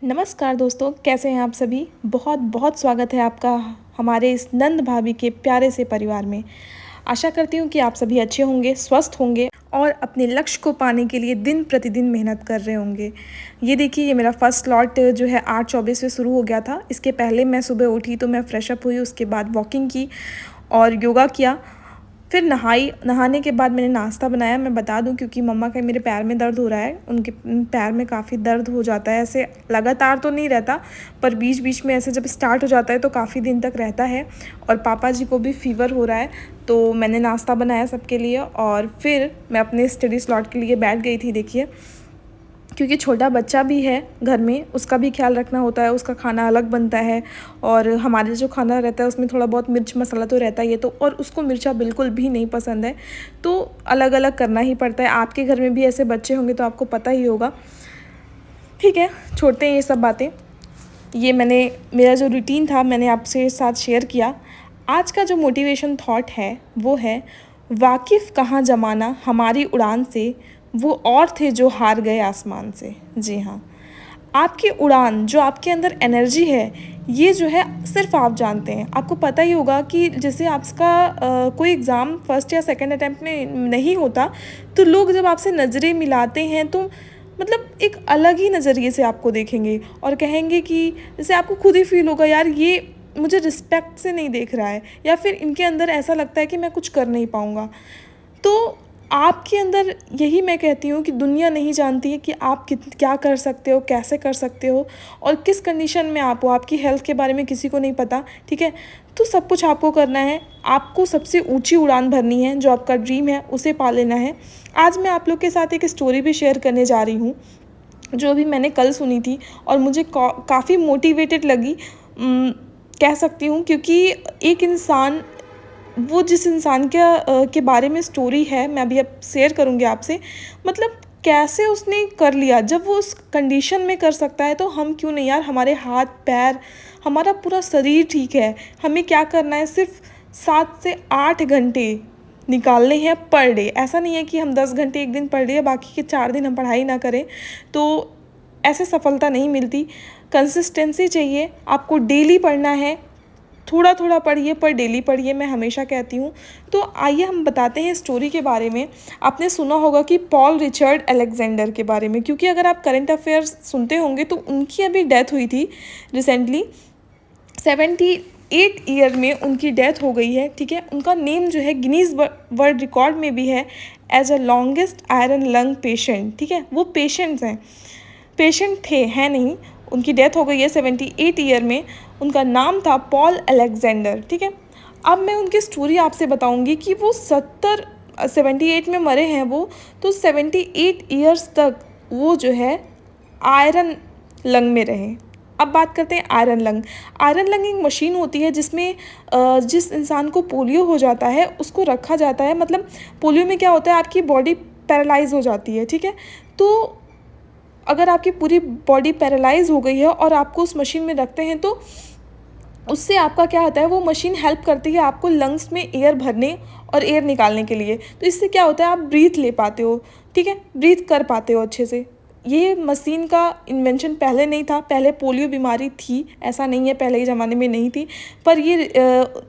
नमस्कार दोस्तों, कैसे हैं आप सभी। बहुत बहुत स्वागत है आपका हमारे इस नंद भाभी के प्यारे से परिवार में। आशा करती हूँ कि आप सभी अच्छे होंगे, स्वस्थ होंगे और अपने लक्ष्य को पाने के लिए दिन प्रतिदिन मेहनत कर रहे होंगे। ये देखिए, ये मेरा फर्स्ट स्लॉट जो है 8:24 से शुरू हो गया था। इसके पहले मैं सुबह उठी तो मैं फ्रेश अप हुई, उसके बाद वॉकिंग की और योगा किया। फिर नहाने के बाद मैंने नाश्ता बनाया। मैं बता दूं, क्योंकि मम्मा के मेरे पैर में दर्द हो रहा है, उनके पैर में काफ़ी दर्द हो जाता है। ऐसे लगातार तो नहीं रहता, पर बीच बीच में ऐसे जब स्टार्ट हो जाता है तो काफ़ी दिन तक रहता है। और पापा जी को भी फीवर हो रहा है, तो मैंने नाश्ता बनाया सबके लिए और फिर मैं अपने स्टडी स्लॉट के लिए बैठ गई थी। देखिए, क्योंकि छोटा बच्चा भी है घर में, उसका भी ख्याल रखना होता है, उसका खाना अलग बनता है और हमारे जो खाना रहता है उसमें थोड़ा बहुत मिर्च मसाला तो रहता ही है, तो और उसको मिर्चा बिल्कुल भी नहीं पसंद है, तो अलग अलग करना ही पड़ता है। आपके घर में भी ऐसे बच्चे होंगे तो आपको पता ही होगा। ठीक है, छोड़ते हैं ये सब बातें। ये मेरा जो रूटीन था मैंने आपसे साथ शेयर किया। आज का जो मोटिवेशन थॉट है वो है, वाकिफ़ कहाँ ज़माना हमारी उड़ान से, वो और थे जो हार गए आसमान से। जी हाँ, आपकी उड़ान, जो आपके अंदर एनर्जी है, ये जो है सिर्फ आप जानते हैं। आपको पता ही होगा कि जैसे आपका कोई एग्ज़ाम फर्स्ट या सेकंड अटेम्प्ट में नहीं होता, तो लोग जब आपसे नज़रें मिलाते हैं तो मतलब एक अलग ही नज़रिए से आपको देखेंगे और कहेंगे कि जैसे आपको खुद ही फील होगा, यार ये मुझे रिस्पेक्ट से नहीं देख रहा है, या फिर इनके अंदर ऐसा लगता है कि मैं कुछ कर नहीं पाऊँगा। तो आपके अंदर, यही मैं कहती हूँ कि दुनिया नहीं जानती है कि आप क्या कर सकते हो, कैसे कर सकते हो और किस कंडीशन में आप हो। आपकी हेल्थ के बारे में किसी को नहीं पता, ठीक है। तो सब कुछ आपको करना है। आपको सबसे ऊंची उड़ान भरनी है, जो आपका ड्रीम है उसे पा लेना है। आज मैं आप लोग के साथ एक स्टोरी भी शेयर करने जा रही हूँ, जो अभी मैंने कल सुनी थी और मुझे काफ़ी मोटिवेटेड लगी, कह सकती हूँ। क्योंकि एक इंसान, वो जिस इंसान के बारे में स्टोरी है, मैं अभी अब शेयर करूँगी आपसे, मतलब कैसे उसने कर लिया। जब वो उस कंडीशन में कर सकता है तो हम क्यों नहीं यार। हमारे हाथ पैर, हमारा पूरा शरीर ठीक है। हमें क्या करना है, सिर्फ 7 से 8 घंटे निकालने हैं पर डे। ऐसा नहीं है कि हम 10 घंटे एक दिन पढ़ रहे हैं, बाकी के 4 दिन हम पढ़ाई ना करें, तो ऐसे सफलता नहीं मिलती। कंसिस्टेंसी चाहिए, आपको डेली पढ़ना है। थोड़ा थोड़ा पढ़िए पर डेली पढ़िए, मैं हमेशा कहती हूँ। तो आइए हम बताते हैं स्टोरी के बारे में। आपने सुना होगा कि पॉल रिचर्ड अलेक्जेंडर के बारे में, क्योंकि अगर आप करंट अफेयर्स सुनते होंगे तो उनकी अभी डेथ हुई थी रिसेंटली। 78 ईयर में उनकी डेथ हो गई है, ठीक है। उनका नेम जो है गिनीज वर्ल्ड रिकॉर्ड में भी है as a longest iron lung patient, ठीक है। वो पेशेंट्स हैं, पेशेंट थे, हैं नहीं। उनकी डेथ हो गई है 78 ईयर में। उनका नाम था पॉल अलेक्जेंडर, ठीक है। अब मैं उनकी स्टोरी आपसे बताऊंगी कि वो 78 में मरे हैं वो, तो 78 ईयर्स तक वो जो है आयरन लंग में रहे। अब बात करते हैं आयरन लंग। आयरन लंग एक मशीन होती है जिसमें जिस इंसान को पोलियो हो जाता है उसको रखा जाता है। मतलब पोलियो में क्या होता है, आपकी बॉडी पैरालाइज हो जाती है, ठीक है। तो अगर आपकी पूरी बॉडी पैरालाइज हो गई है और आपको उस मशीन में रखते हैं, तो उससे आपका क्या होता है, वो मशीन हेल्प करती है आपको लंग्स में एयर भरने और एयर निकालने के लिए। तो इससे क्या होता है, आप ब्रीथ ले पाते हो, ठीक है, ब्रीथ कर पाते हो अच्छे से। ये मशीन का इन्वेंशन पहले नहीं था, पहले पोलियो बीमारी थी, ऐसा नहीं है पहले के ज़माने में नहीं थी, पर ये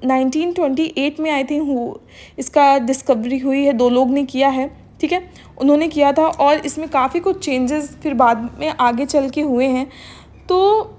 1928 में आई थिंक इसका डिस्कवरी हुई है। 2 लोग ने किया है, ठीक है, उन्होंने किया था और इसमें काफ़ी कुछ चेंजेस फिर बाद में आगे चल के हुए हैं। तो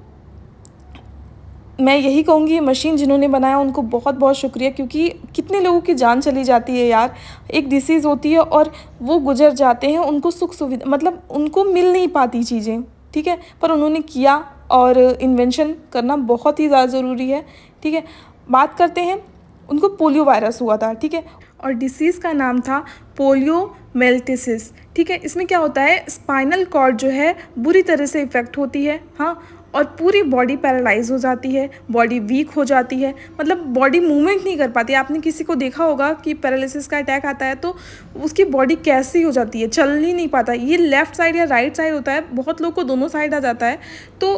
मैं यही कहूँगी, ये मशीन जिन्होंने बनाया उनको बहुत बहुत शुक्रिया, क्योंकि कितने लोगों की जान चली जाती है यार। एक डिसीज़ होती है और वो गुजर जाते हैं, उनको सुख सुविधा, मतलब उनको मिल नहीं पाती चीज़ें, ठीक है, पर उन्होंने किया। और इन्वेंशन करना बहुत ही ज़्यादा ज़रूरी है, ठीक है। बात करते हैं, उनको पोलियो वायरस हुआ था, ठीक है, और डिसीज़ का नाम था पोलियोमेलिटिस, ठीक है। इसमें क्या होता है, स्पाइनल कॉर्ड जो है बुरी तरह से इफ़ेक्ट होती है, हाँ, और पूरी बॉडी पैरालाइज हो जाती है, बॉडी वीक हो जाती है, मतलब बॉडी मूवमेंट नहीं कर पाती। आपने किसी को देखा होगा कि पैरालिसिस का अटैक आता है तो उसकी बॉडी कैसी हो जाती है, चल ही नहीं पाता। ये लेफ़्ट साइड या राइट साइड होता है, बहुत लोग को दोनों साइड आ जाता है। तो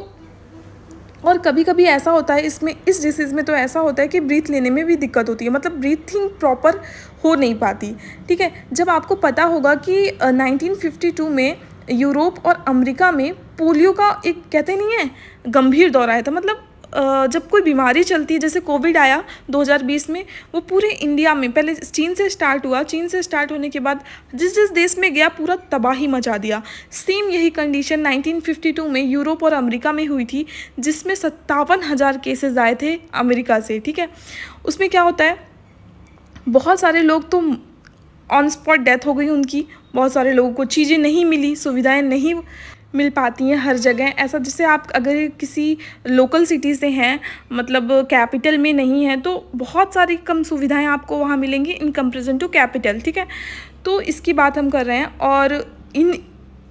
और कभी कभी ऐसा होता है, इसमें इस डिसीज़ में तो ऐसा होता है कि ब्रीथ लेने में भी दिक्कत होती है, मतलब ब्रीथिंग प्रॉपर हो नहीं पाती, ठीक है। जब आपको पता होगा कि 1952 में यूरोप और अमेरिका में पोलियो का एक कहते नहीं है गंभीर दौर आया था। मतलब जब कोई बीमारी चलती है, जैसे कोविड आया 2020 में, वो पूरे इंडिया में पहले चीन से स्टार्ट हुआ। चीन से स्टार्ट होने के बाद जिस जिस देश में गया पूरा तबाही मचा दिया। सेम यही कंडीशन 1952 में यूरोप और अमेरिका में हुई थी, जिसमें 57,000 केसेस आए थे अमेरिका से। ठीक है, उसमें क्या होता है, बहुत सारे लोग तो ऑन स्पॉट डेथ हो गई उनकी, बहुत सारे लोगों को चीज़ें नहीं मिली, सुविधाएं नहीं मिल पाती हैं हर जगह। ऐसा जैसे आप अगर किसी लोकल सिटी से हैं, मतलब कैपिटल में नहीं है, तो बहुत सारी कम सुविधाएं आपको वहाँ मिलेंगी इन कंपेरिजन टू कैपिटल। ठीक है, तो इसकी बात हम कर रहे हैं। और इन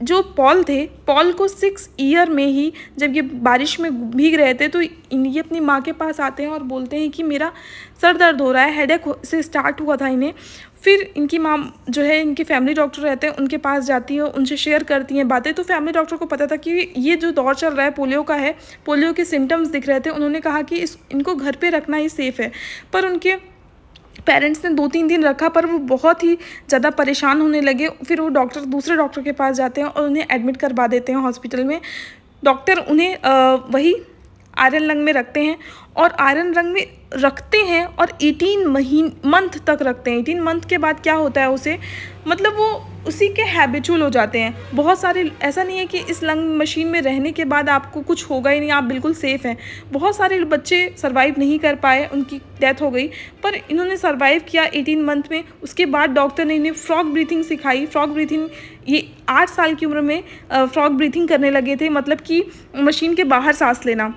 जो पॉल थे, पॉल को 6 ईयर में ही जब ये बारिश में भीग रहे थे, तो ये अपनी माँ के पास आते हैं और बोलते हैं कि मेरा सर दर्द हो रहा है, हेडेक से स्टार्ट हुआ था इन्हें। फिर इनकी माँ जो है, इनके फैमिली डॉक्टर रहते हैं, उनके पास जाती है, उनसे शेयर करती हैं बातें। तो फैमिली डॉक्टर को पता था कि ये जो दौर चल रहा है पोलियो का है, पोलियो के सिम्टम्स दिख रहे थे। उन्होंने कहा कि इनको घर पे रखना ही सेफ़ है। पर उनके पेरेंट्स ने 2-3 दिन रखा, पर वो बहुत ही ज़्यादा परेशान होने लगे। फिर वो दूसरे डॉक्टर के पास जाते हैं और उन्हें एडमिट करवा देते हैं हॉस्पिटल में। डॉक्टर उन्हें वही आयरन लंग में रखते हैं, और आयरन लंग में रखते हैं और 18 मंथ तक रखते हैं। 18 मंथ के बाद क्या होता है उसे, मतलब वो उसी के हैबिचुअल हो जाते हैं। बहुत सारे, ऐसा नहीं है कि इस लंग मशीन में रहने के बाद आपको कुछ होगा ही नहीं, आप बिल्कुल सेफ़ हैं। बहुत सारे बच्चे सर्वाइव नहीं कर पाए, उनकी डेथ हो गई, पर इन्होंने सर्वाइव किया 18 मंथ में। उसके बाद डॉक्टर ने इन्हें फ्रॉग ब्रीथिंग सिखाई। फ्रॉग ब्रीथिंग ये 8 साल की उम्र में फ्रॉग ब्रीथिंग करने लगे थे, मतलब कि मशीन के बाहर सांस लेना,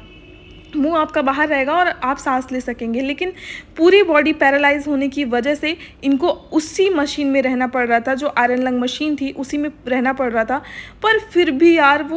मुंह आपका बाहर रहेगा और आप सांस ले सकेंगे। लेकिन पूरी बॉडी पैरालाइज होने की वजह से इनको उसी मशीन में रहना पड़ रहा था, जो आयरन लंग मशीन थी उसी में रहना पड़ रहा था। पर फिर भी यार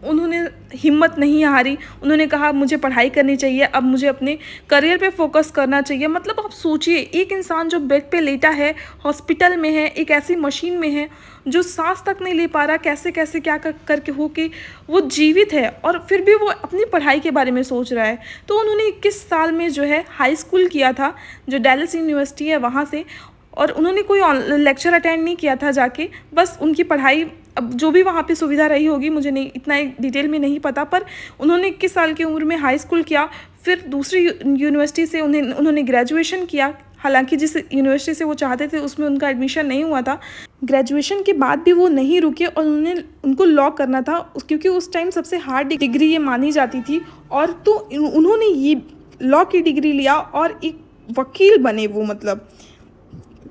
उन्होंने हिम्मत नहीं हारी। उन्होंने कहा मुझे पढ़ाई करनी चाहिए, अब मुझे अपने करियर पे फोकस करना चाहिए। मतलब आप सोचिए, एक इंसान जो बेड पे लेटा है, हॉस्पिटल में है, एक ऐसी मशीन में है जो सांस तक नहीं ले पा रहा, कैसे कैसे क्या करके हो कि वो जीवित है, और फिर भी वो अपनी पढ़ाई के बारे में सोच रहा है। तो उन्होंने 21 साल में जो है हाई स्कूल किया था, जो डैलस यूनिवर्सिटी है वहाँ से, और उन्होंने कोई लेक्चर अटेंड नहीं किया था जाके, बस उनकी पढ़ाई, अब जो भी वहाँ पे सुविधा रही होगी मुझे नहीं इतना डिटेल में नहीं पता, पर उन्होंने 21 साल की उम्र में हाई स्कूल किया। फिर दूसरी यूनिवर्सिटी से उन्होंने ग्रेजुएशन किया। हालांकि जिस यूनिवर्सिटी से वो चाहते थे उसमें उनका एडमिशन नहीं हुआ था। ग्रेजुएशन के बाद भी वो नहीं रुके और उनको लॉ करना था, क्योंकि उस टाइम सबसे हार्ड डिग्री ये मानी जाती थी। और तो उन्होंने ये लॉ की डिग्री लिया और एक वकील बने वो, मतलब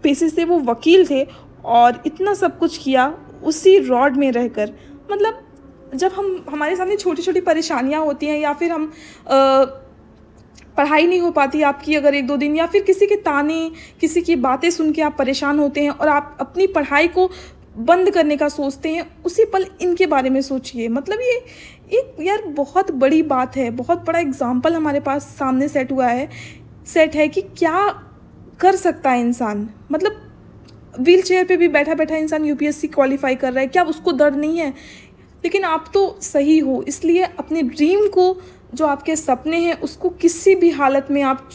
पेशे से वो वकील थे, और इतना सब कुछ किया उसी रॉड में रहकर। मतलब जब हमारे सामने छोटी छोटी परेशानियां होती हैं, या फिर हम पढ़ाई नहीं हो पाती आपकी अगर 1-2 दिन, या फिर किसी के ताने, किसी की बातें सुन के आप परेशान होते हैं और आप अपनी पढ़ाई को बंद करने का सोचते हैं, उसी पल इनके बारे में सोचिए। मतलब ये एक यार बहुत बड़ी बात है, बहुत बड़ा एग्जाम्पल हमारे पास सामने सेट है कि क्या कर सकता है इंसान। मतलब व्हील चेयर पे भी बैठा बैठा इंसान यूपीएससी क्वालिफाई कर रहा है, क्या उसको दर्द नहीं है? लेकिन आप तो सही हो, इसलिए अपने ड्रीम को, जो आपके सपने हैं, उसको किसी भी हालत में आप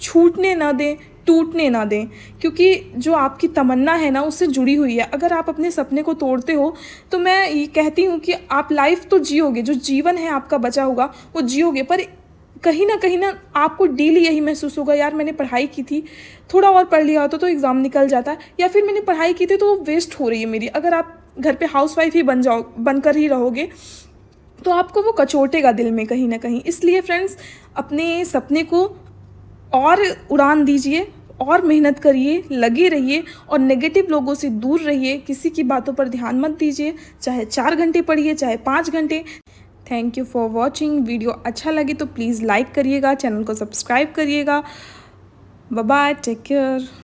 छूटने ना दें, टूटने ना दें, क्योंकि जो आपकी तमन्ना है ना उससे जुड़ी हुई है। अगर आप अपने सपने को तोड़ते हो तो मैं ये कहती हूँ कि आप लाइफ तो जियोगे, जो जीवन है आपका बचा होगा वो जियोगे, पर कहीं ना आपको डेली यही महसूस होगा, यार मैंने पढ़ाई की थी, थोड़ा और पढ़ लिया होता तो एग्ज़ाम निकल जाता, या फिर मैंने पढ़ाई की थी तो वो वेस्ट हो रही है मेरी। अगर आप घर पे हाउसवाइफ ही बनकर ही रहोगे तो आपको वो कचोटेगा दिल में कहीं ना कहीं। इसलिए फ्रेंड्स, अपने सपने को और उड़ान दीजिए, और मेहनत करिए, लगे रहिए, और नेगेटिव लोगों से दूर रहिए। किसी की बातों पर ध्यान मत दीजिए, चाहे 4 घंटे पढ़िए, चाहे 5 घंटे। Thank you for watching. Video अच्छा लगे तो प्लीज़ लाइक करिएगा, चैनल को सब्सक्राइब करिएगा। Bye bye, take care.